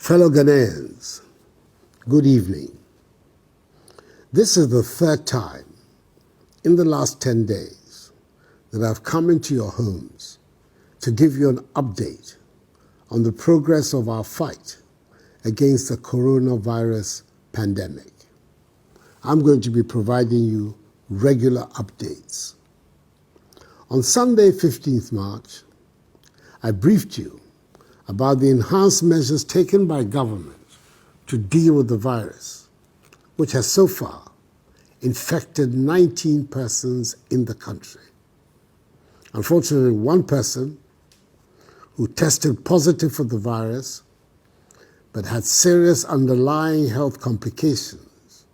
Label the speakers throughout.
Speaker 1: Fellow Ghanaians, good evening. This is the third time in the last 10 days that I've come into your homes to give you an update on the progress of our fight against the coronavirus pandemic. I'm going to be providing you regular updates. On Sunday, 15th March, I briefed you about the enhanced measures taken by government to deal with the virus, which has so far infected 19 persons in the country. Unfortunately, one person who tested positive for the virus but had serious underlying health complications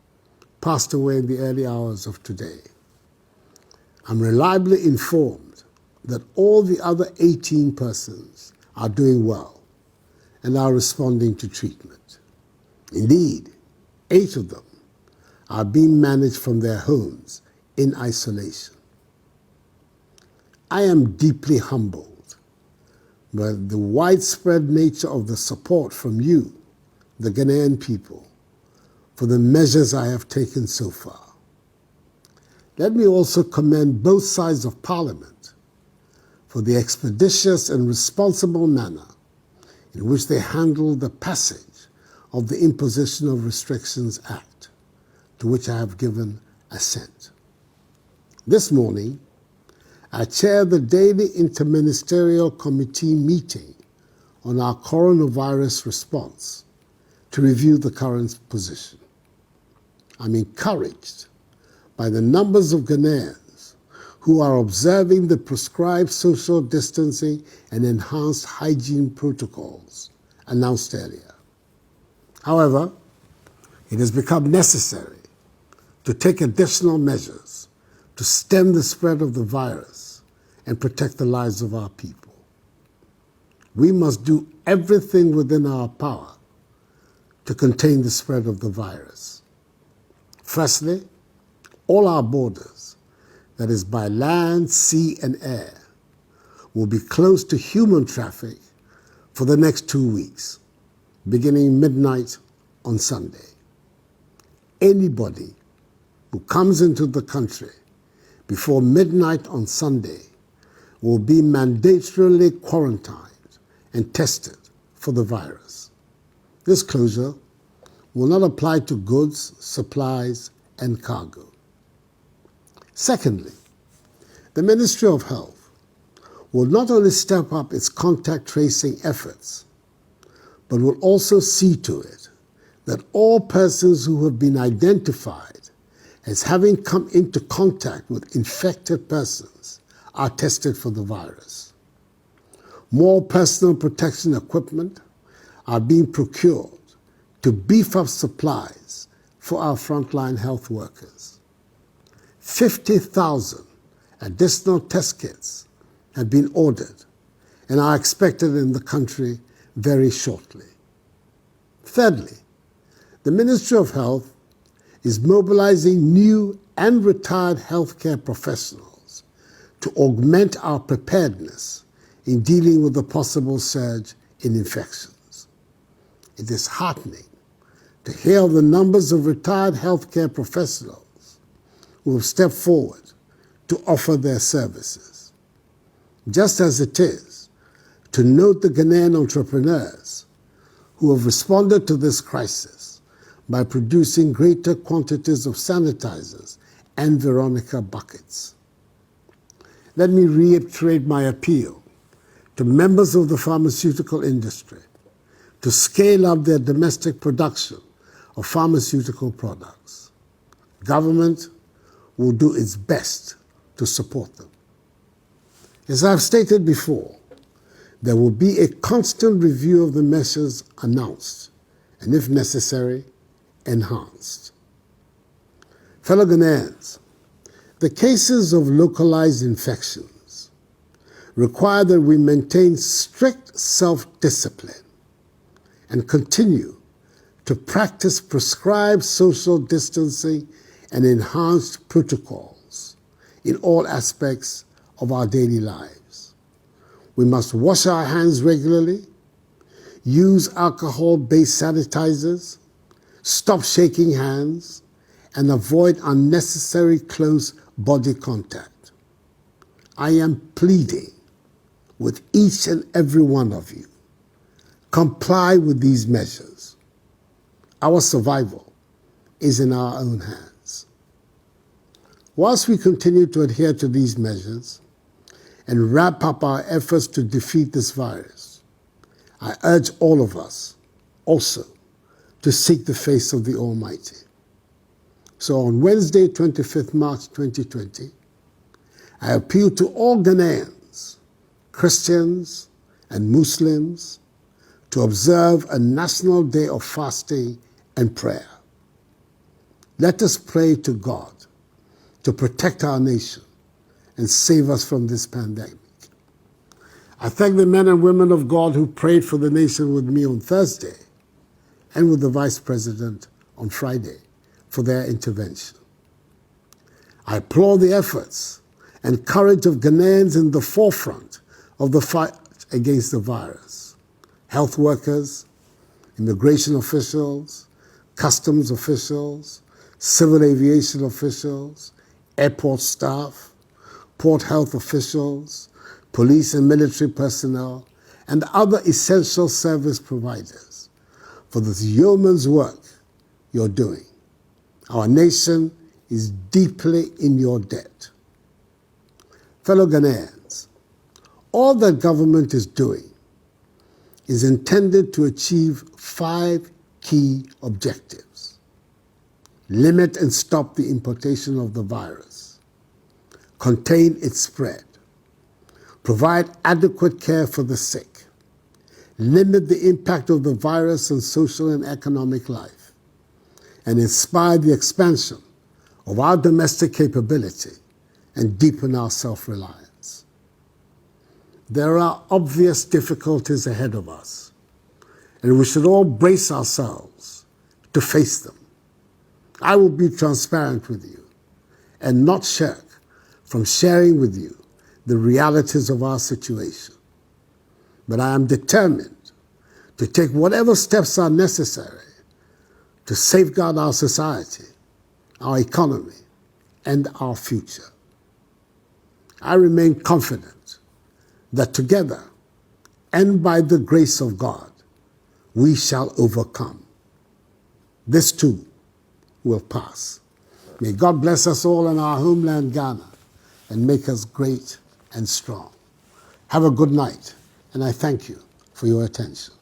Speaker 1: passed away in the early hours of today. I'm reliably informed that all the other 18 persons are doing well and are responding to treatment. Indeed, 8 of them are being managed from their homes in isolation. I am deeply humbled by the widespread nature of the support from you, the Ghanaian people, for the measures I have taken so far. Let me also commend both sides of Parliament for the expeditious and responsible manner in which they handled the passage of the Imposition of Restrictions Act, to which I have given assent. This morning, I chaired the daily interministerial committee meeting on our coronavirus response to review the current position. I'm encouraged by the numbers of Ghanaians who are observing the prescribed social distancing and enhanced hygiene protocols announced earlier. However, it has become necessary to take additional measures to stem the spread of the virus and protect the lives of our people. We must do everything within our power to contain the spread of the virus. Firstly, all our borders, that is by land, sea, and air, will be closed to human traffic for the next 2 weeks, beginning midnight on Sunday. Anybody who comes into the country before midnight on Sunday will be mandatorily quarantined and tested for the virus. This closure will not apply to goods, supplies, and cargo. Secondly, the Ministry of Health will not only step up its contact tracing efforts, but will also see to it that all persons who have been identified as having come into contact with infected persons are tested for the virus. More personal protection equipment are being procured to beef up supplies for our frontline health workers. 50,000 additional test kits have been ordered and are expected in the country very shortly. Thirdly, the Ministry of Health is mobilizing new and retired healthcare professionals to augment our preparedness in dealing with the possible surge in infections. It is heartening to hear of the numbers of retired healthcare professionals who have stepped forward to offer their services. Just as it is to note the Ghanaian entrepreneurs who have responded to this crisis by producing greater quantities of sanitizers and Veronica buckets. Let me reiterate my appeal to members of the pharmaceutical industry to scale up their domestic production of pharmaceutical products. Government will do its best to support them. As I've stated before, there will be a constant review of the measures announced and, if necessary, enhanced. Fellow Ghanaians, the cases of localized infections require that we maintain strict self-discipline and continue to practice prescribed social distancing and enhanced protocols in all aspects of our daily lives. We must wash our hands regularly, use alcohol-based sanitizers, stop shaking hands, and avoid unnecessary close body contact. I am pleading with each and every one of you. Comply with these measures. Our survival is in our own hands. Whilst we continue to adhere to these measures and wrap up our efforts to defeat this virus, I urge all of us also to seek the face of the Almighty. So on Wednesday, 25th March 2020, I appeal to all Ghanaians, Christians and Muslims, to observe a national day of fasting and prayer. Let us pray to God to protect our nation and save us from this pandemic. I thank the men and women of God who prayed for the nation with me on Thursday and with the Vice President on Friday for their intervention. I applaud the efforts and courage of Ghanaians in the forefront of the fight against the virus. Health workers, immigration officials, customs officials, civil aviation officials, airport staff, port health officials, police and military personnel, and other essential service providers for this yeoman's work you're doing. Our nation is deeply in your debt. Fellow Ghanaians, all that government is doing is intended to achieve 5 key objectives. Limit and stop the importation of the virus. Contain its spread. Provide adequate care for the sick. Limit the impact of the virus on social and economic life. And inspire the expansion of our domestic capability and deepen our self-reliance. There are obvious difficulties ahead of us, and we should all brace ourselves to face them. I will be transparent with you and not shirk from sharing with you the realities of our situation. But I am determined to take whatever steps are necessary to safeguard our society, our economy, and our future. I remain confident that together, and by the grace of God, we shall overcome. This too will pass. May God bless us all in our homeland, Ghana, and make us great and strong. Have a good night, and I thank you for your attention.